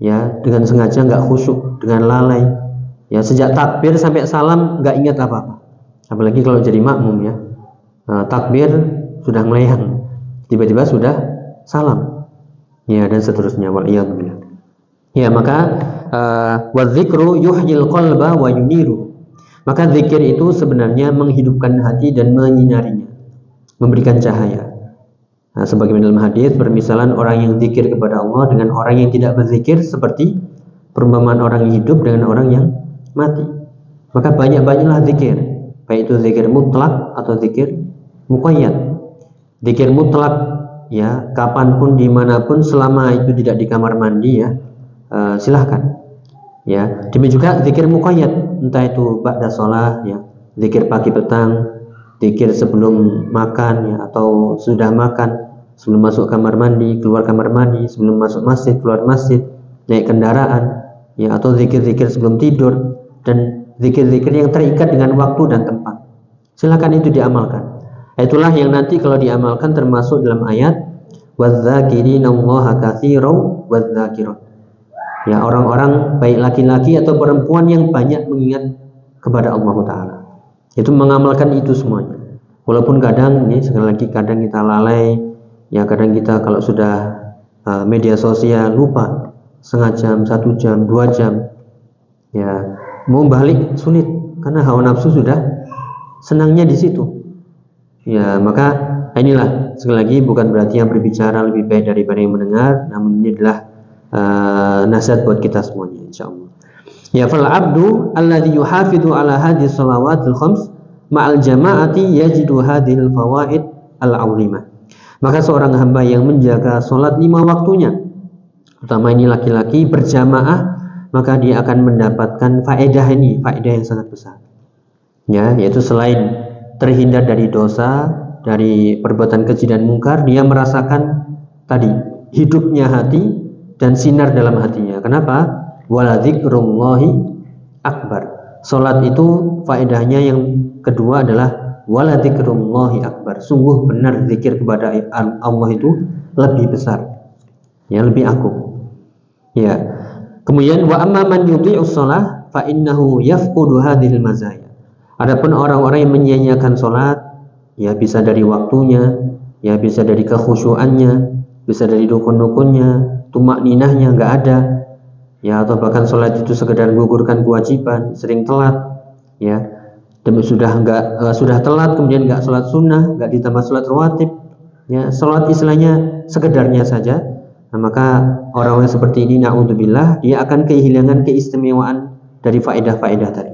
ya dengan sengaja nggak khusyuk, dengan lalai. Ya sejak takbir sampai salam nggak ingat apa-apa, apalagi kalau jadi makmum ya. Takbir sudah meleyang, tiba-tiba sudah salam, ya dan seterusnya. Waliyadzubillah. Ya maka wa dzikru yuhyil qalba wa yuniru. Maka zikir itu sebenarnya menghidupkan hati dan menyinarinya, memberikan cahaya. Nah, sebagaimana dalam hadis, permisalan orang yang zikir kepada Allah dengan orang yang tidak berzikir seperti perumpamaan orang yang hidup dengan orang yang mati. Maka banyak-banyaklah zikir, baik itu zikir mutlak atau zikir muqayyad. Zikir mutlak ya, kapanpun dimanapun selama itu tidak di kamar mandi ya, silahkan ya. Demikian juga zikir muqayyad, entah itu ba'da shalah ya, zikir pagi petang, zikir sebelum makan ya, atau sudah makan, sebelum masuk kamar mandi, keluar kamar mandi, sebelum masuk masjid, keluar masjid, naik kendaraan ya, atau zikir-zikir sebelum tidur, dan zikir-zikir yang terikat dengan waktu dan tempat. Silakan itu diamalkan. Itulah yang nanti kalau diamalkan termasuk dalam ayat wadzakirinallaha katsiran wadzakirat. Ya, orang-orang baik laki-laki atau perempuan yang banyak mengingat kepada Allah Ta'ala. Itu mengamalkan itu semuanya. Walaupun kadang ini sekali lagi kadang kita lalai, ya kadang kita kalau sudah media sosial lupa setengah jam, 1 jam, 2 jam, ya mau balik sulit karena hawa nafsu sudah senangnya di situ. Ya, maka inilah sekali lagi bukan berarti yang berbicara lebih baik daripada yang mendengar, namun ini adalah nasihat buat kita semuanya insyaallah. Ya, fal abdu alladhi yuhafidhu ala hadhihi shalawatil khams ma'al jama'ati yajidu hadhil fawaid al-'azimah. Maka seorang hamba yang menjaga salat 5 waktunya, terutama ini laki-laki berjamaah, maka dia akan mendapatkan faedah yang sangat besar. Ya, yaitu selain terhindar dari dosa, dari perbuatan keji dan mungkar, dia merasakan tadi hidupnya hati dan sinar dalam hatinya. Kenapa? Wala dzikrullahi akbar. Salat itu faedahnya yang kedua adalah wala dzikrullahi akbar. Sungguh benar zikir kepada Allah itu lebih besar. Ya, lebih agung. Ya. Kemudian wa amma man yudhi'us shalah fa innahu yafqudu hadhil mazaya. Adapun orang-orang yang menyia-nyiakan sholat, ya bisa dari waktunya, ya bisa dari kekhusyuannya, bisa dari dukun-dukunnya, tumakninahnya nggak ada, ya atau bahkan sholat itu sekedar menggugurkan kewajiban, sering telat, ya, dan sudah telat kemudian nggak sholat sunnah, nggak ditambah sholat rawatib, ya sholat istilahnya sekedarnya saja. Nah, maka orang-orang seperti ini, na'udzubillah, dia akan kehilangan keistimewaan dari faedah-faedah tadi.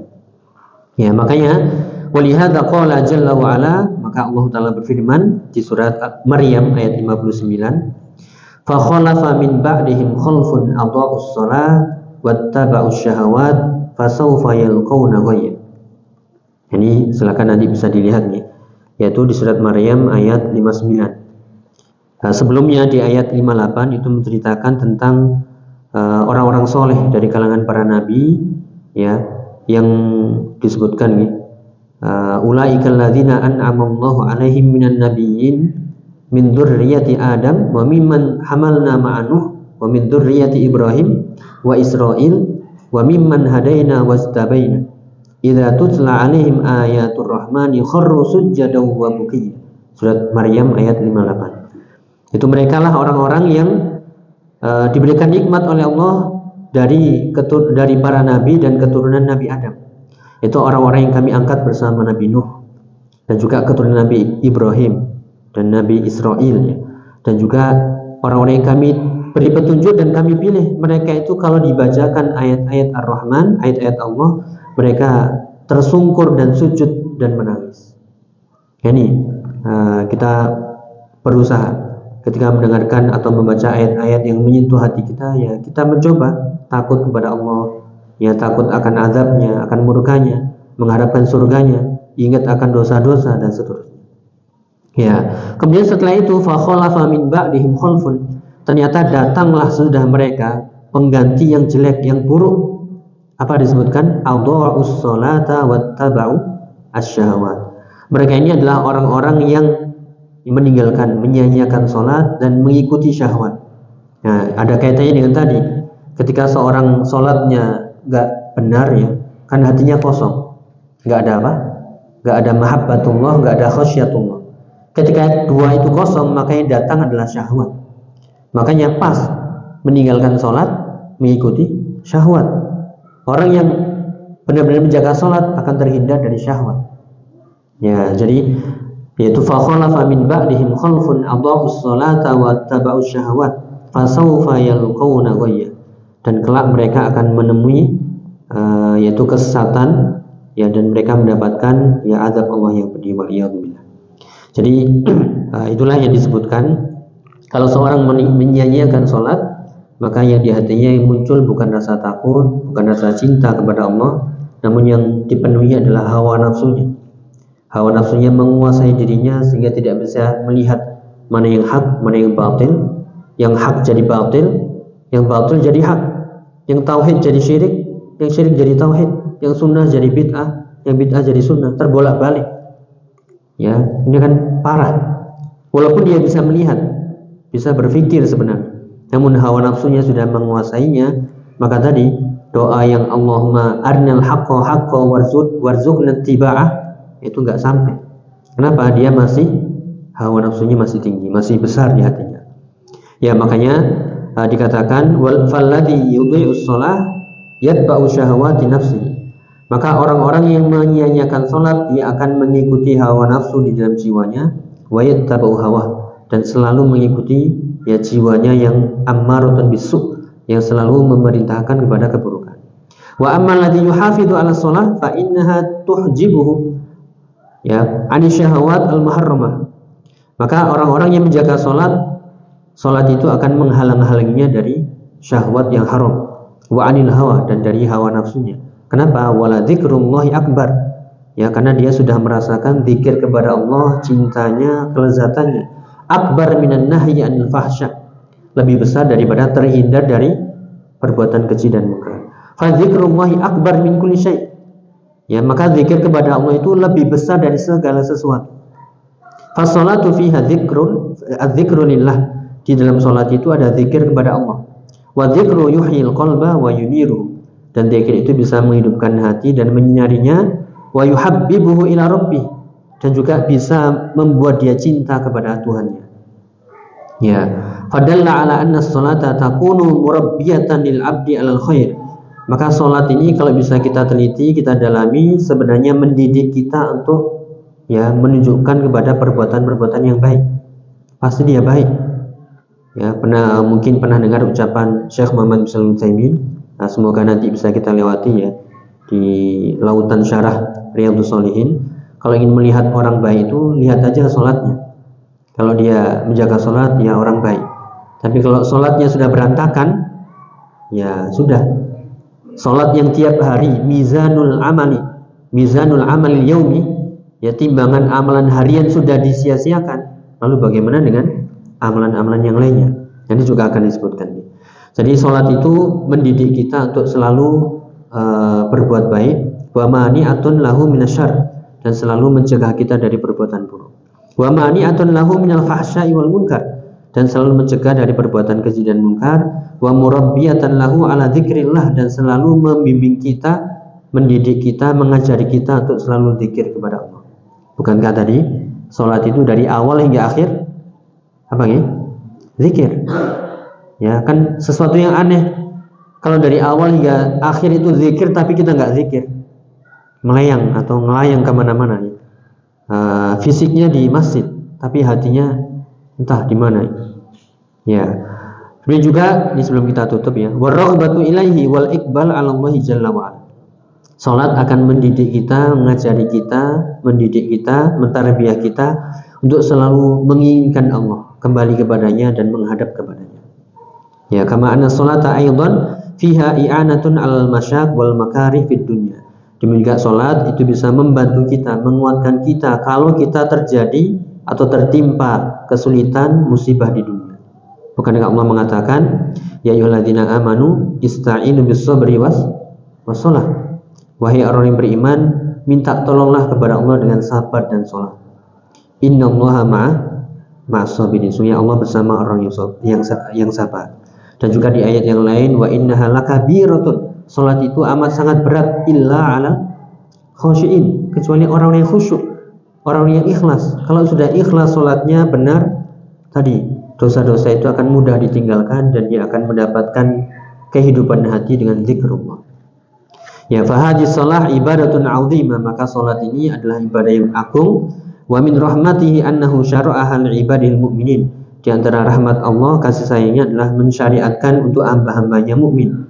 Ya, makanya walihada qala jalla wa ala, maka Allah Ta'ala berfirman di surat Maryam ayat 59, fa khalafa min ba'dihim khalfun adha'us shalah wattaba'us syahawat fasawfa yalqawna ghayya. Ini silakan nanti bisa dilihat nih, yaitu di surat Maryam ayat 59. Sebelumnya di ayat 58 itu menceritakan tentang orang-orang soleh dari kalangan para nabi, ya, yang disebutkan nih, ulaikal ladzina an'amallahu 'alaihim minan nabiyyin min dzurriyyati Adam wa mimman hamalna ma'a Nuh wa min dzurriyyati Ibrahim wa Israil wa mimman hadaina wastabaina idza tutla 'alaihim ayatur rahmani kharru sujjadan wa bukiya. Surat Maryam ayat 58. Itu mereka lah orang-orang yang diberikan nikmat oleh Allah dari para nabi dan keturunan Nabi Adam. Itu orang-orang yang kami angkat bersama Nabi Nuh, dan juga keturunan Nabi Ibrahim dan Nabi Israil, ya. Dan juga orang-orang yang kami beri petunjuk dan kami pilih. Mereka itu kalau dibacakan ayat-ayat Ar-Rahman, ayat-ayat Allah, mereka tersungkur dan sujud dan menangis. Ini kita berusaha ketika mendengarkan atau membaca ayat-ayat yang menyentuh hati kita, ya kita mencoba takut kepada Allah, ya takut akan azabnya, akan murkanya, mengharapkan surganya, ingat akan dosa-dosa dan seterusnya. Ya, kemudian setelah itu fa khalafa min ba'dihim khalfun, ternyata datanglah sudah mereka pengganti yang jelek, yang buruk. Apa disebutkan? Adha'us sholata wattaba'u asyahawat. Mereka ini adalah orang-orang yang meninggalkan, menyia-nyiakan sholat dan mengikuti syahwat. Nah, ada kaitannya dengan tadi. Ketika seorang sholatnya nggak benar, ya kan hatinya kosong, nggak ada apa, nggak ada mahabbatullah, nggak ada khasyatullah. Ketika dua itu kosong, maka yang datang adalah syahwat. Makanya pas meninggalkan sholat, mengikuti syahwat. Orang yang benar-benar menjaga salat akan terhindar dari syahwat. Ya, jadi yaitu fa khalafa min ba'dihim khalfun adha'us salata wa taba'us syahawat fasawfa yalqawna ghayya. Dan kelak mereka akan menemui yaitu kesesatan, ya, dan mereka mendapatkan ya azab Allah yang pedih, waliyadzubillah. Jadi itulah yang disebutkan kalau seorang menyia-nyiakan salat, maka yang di hatinya yang muncul bukan rasa takut, bukan rasa cinta kepada Allah, namun yang dipenuhi adalah hawa nafsunya. Hawa nafsunya menguasai dirinya sehingga tidak bisa melihat mana yang hak, mana yang batil. Yang hak jadi batil, yang batil jadi hak. Yang tauhid jadi syirik, yang syirik jadi tauhid. Yang sunnah jadi bid'ah, yang bid'ah jadi sunnah, terbolak-balik. Ya, ini kan parah. Walaupun dia bisa melihat, bisa berpikir sebenarnya, namun hawa nafsunya sudah menguasainya, maka tadi doa yang Allahumma arnal haqqa haqqa warzuqna ittiba'ah itu enggak sampai. Kenapa? Dia masih hawa nafsunya masih tinggi, masih besar di hatinya. Ya, makanya dikatakan wal falladhi yudhi'us shalah yatba'u syahawati nafsihi. Maka orang-orang yang menyia-nyiakan salat, dia akan mengikuti hawa nafsu di dalam jiwanya, wa yattaba'u hawa, dan selalu mengikuti ya jiwanya yang ammaratun bisu', yang selalu memerintahkan kepada keburukan. Wa ammal ladzi yuhafidhu 'ala shalah fa innaha tuhjibuhu ya ani syahawat al-muharramah. Maka orang-orang yang menjaga salat itu akan menghalang-halanginya dari syahwat yang haram, wa anil hawa, dan dari hawa nafsunya. Kenapa? Wala dzikrullahi akbar. Ya, karena dia sudah merasakan zikir kepada Allah, cintanya, kelezatannya. Akbar minan nahyi anil fahsya. Lebih besar daripada terhindar dari perbuatan keji dan munkar. Fa dzikrullahi akbar min kulli syai'. Ya, maka zikir kepada Allah itu lebih besar dari segala sesuatu. Fa sholatu fiha dzikru lillah. Di dalam salat itu ada zikir kepada Allah. Wa dzikru yuhyil qalba wa yuniru. Dan zikir itu bisa menghidupkan hati dan menyinarinya, wa yuhabbibuhu ila rabbih, dan juga bisa membuat dia cinta kepada Tuhannya. Ya, fadalla ala anna as-salata takunu murabbiyatan lil 'abdi 'alal khair. Maka salat ini kalau bisa kita teliti, kita dalami, sebenarnya mendidik kita untuk ya menunjukkan kepada perbuatan-perbuatan yang baik. Pasti dia baik. Ya, mungkin pernah dengar ucapan Syekh Muhammad bin Shalih Al-Utsaimin. Nah, semoga nanti bisa kita lewati ya di lautan syarah Riyadhus Shalihin. Kalau ingin melihat orang baik itu, lihat aja sholatnya. Kalau dia menjaga sholat, ya orang baik. Tapi kalau sholatnya sudah berantakan, ya sudah. Sholat yang tiap hari mizanul amali yaumi, ya timbangan amalan harian sudah disia-siakan. Lalu bagaimana dengan amalan-amalan yang lainnya? Nanti juga akan disebutkan. Jadi sholat itu mendidik kita untuk selalu berbuat baik, wa mani'atun lahu minasyarr, dan selalu mencegah kita dari perbuatan buruk. Wa mani'atun lahu minal fahsya'i wal munkar, dan selalu mencegah dari perbuatan keji dan munkar. Wa murabbiyatan lahu ala dzikrillah, dan selalu membimbing kita, mendidik kita, mengajari kita untuk selalu zikir kepada Allah. Bukankah tadi sholat itu dari awal hingga akhir apa ya? Zikir. Ya, kan sesuatu yang aneh kalau dari awal hingga akhir itu zikir tapi kita nggak zikir, melayang atau ngelayang kemana-mana ya. Fisiknya di masjid tapi hatinya entah di mana ya. Kemudian juga ini sebelum kita tutup ya, warraghbatu ilaihi wal iqbal 'ala Allah jalla wa ala. Salat akan mendidik kita, mengajari kita, mendidik kita, mentarbiyah kita untuk selalu menginginkan Allah, kembali kepadanya dan menghadap kepadanya. Ya, kama anna sholata aidan fiha i'anatun 'alal masyaq wal makarih fid dunya. Demikian juga salat itu bisa membantu kita, menguatkan kita kalau kita terjadi atau tertimpa kesulitan, musibah di dunia. Bukankah Allah mengatakan, ya ayyuhalladzina amanu ista'inu bis-sabri was-shalah. Wahai orang yang beriman, minta tolonglah kepada Allah dengan sabar dan salat. Innallaha ma'as sabirin. Sesungguhnya Allah bersama orang yang sabar. Dan juga di ayat yang lain, wa innaha lakabiratun. Salat itu amat sangat berat, illa 'ala khashiin, kecuali orang yang khusyuk, orang yang ikhlas. Kalau sudah ikhlas salatnya benar, tadi dosa-dosa itu akan mudah ditinggalkan dan dia akan mendapatkan kehidupan hati dengan zikrullah. Ya, fahadis salah ibadatun 'azimah, maka salat ini adalah ibadah yang agung. Wa min rahmatihi annahu syara'aha li'ibadil mu'minin. Di antara rahmat Allah, kasih sayangnya adalah mensyariatkan untuk hamba-hambanya mukmin,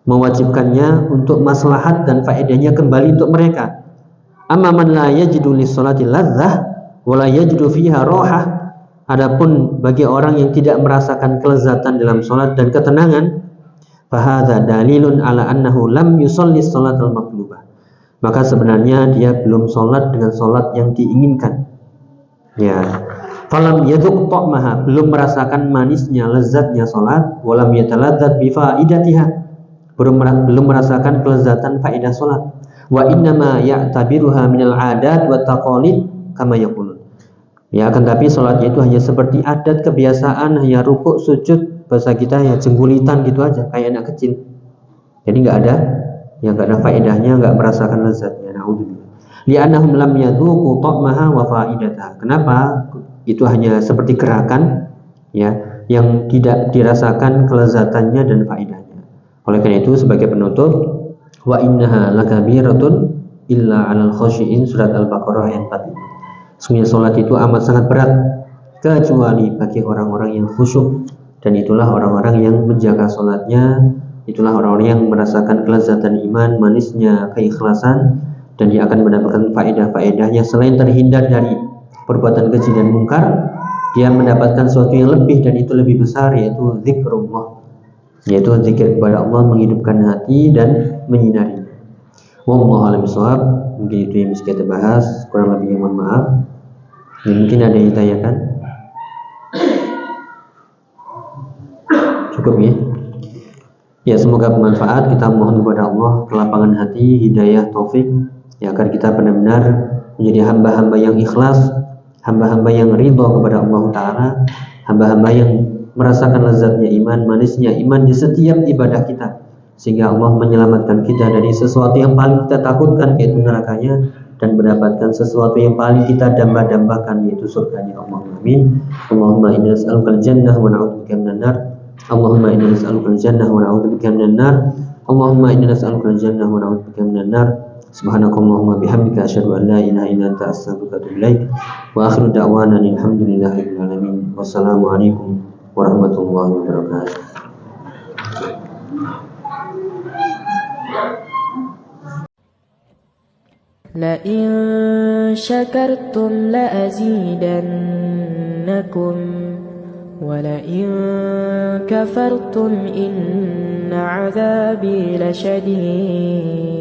mewajibkannya untuk maslahat dan faedahnya kembali untuk mereka. Amma man la yajidu lis-salati ladzah wa la yajidu fiha rahah. Adapun bagi orang yang tidak merasakan kelezatan dalam salat dan ketenangan, fahadza dalilun ala annahu lam yusalli sholatal matlubah. Maka sebenarnya dia belum sholat dengan sholat yang diinginkan. Ya, falam yadhuq ta'maha, belum merasakan manisnya, lezatnya sholat. Walam yataladzat bi faidatiha, belum merasakan kelezatan faedah sholat. Wa innama ya'tabiruha minal adat wa taqalid kama yaqulun. Ya, akan tapi sholatnya itu hanya seperti adat kebiasaan, hanya rukuk sujud, bahasa kita ya jenggulitan gitu aja, kayak anak kecil. Jadi nggak ada faedahnya, nggak merasakan lezatnya. Naudzubillah. Li'annahum lam yadhuqu ta'maha wa faidataha. Kenapa? Itu hanya seperti gerakan ya, yang tidak dirasakan kelezatannya dan faedahnya. Oleh karena itu, sebagai penutup, wa innaha lakabiratun illa 'alal khashiin, surat Al-Baqarah ayat 45. Sesungguhnya salat itu amat sangat berat kecuali bagi orang-orang yang khusyuk, dan itulah orang-orang yang menjaga salatnya. Itulah orang-orang yang merasakan kelezatan iman, manisnya keikhlasan, dan dia akan mendapatkan faedah-faedahnya. Selain terhindar dari perbuatan keji dan mungkar, dia mendapatkan sesuatu yang lebih, dan itu lebih besar, yaitu zikrullah, yaitu zikir kepada Allah, menghidupkan hati dan menyinari. Wallahu a'lam bishawab. Mungkin itu yang bisa kita bahas, kurang lebihnya mohon maaf. Mungkin ada yang ditanyakan? Cukup ya? Ya, semoga bermanfaat. Kita mohon kepada Allah kelapangan hati, hidayah, taufik, ya, agar kita benar-benar menjadi hamba-hamba yang ikhlas, hamba-hamba yang ridha kepada Allah Ta'ala, hamba-hamba yang merasakan lezatnya iman, manisnya iman di setiap ibadah kita, sehingga Allah menyelamatkan kita dari sesuatu yang paling kita takutkan, yaitu nerakanya, dan mendapatkan sesuatu yang paling kita damba-dambakan, yaitu surganya Allah. Amin. Allahumma inna nas'alukal jannah wa na'udzubika minan nar. Allahumma inna nas'alukal jannah wa na'udzubika minan nar. Allahumma inna nas'alukal jannah wa na'udzubika minan nar. Subhanakallahumma bihamdika asyhadu an la ilaha illa anta astaghfiruka wa atubu ilaik. Wa akhiru da'wana alhamdulillahirabbil alamin. Wassalamu alaikum warahmatullahi wabarakatuh. لئن شكرتم لأزيدنكم ولئن كفرتم إن عذابي لشديد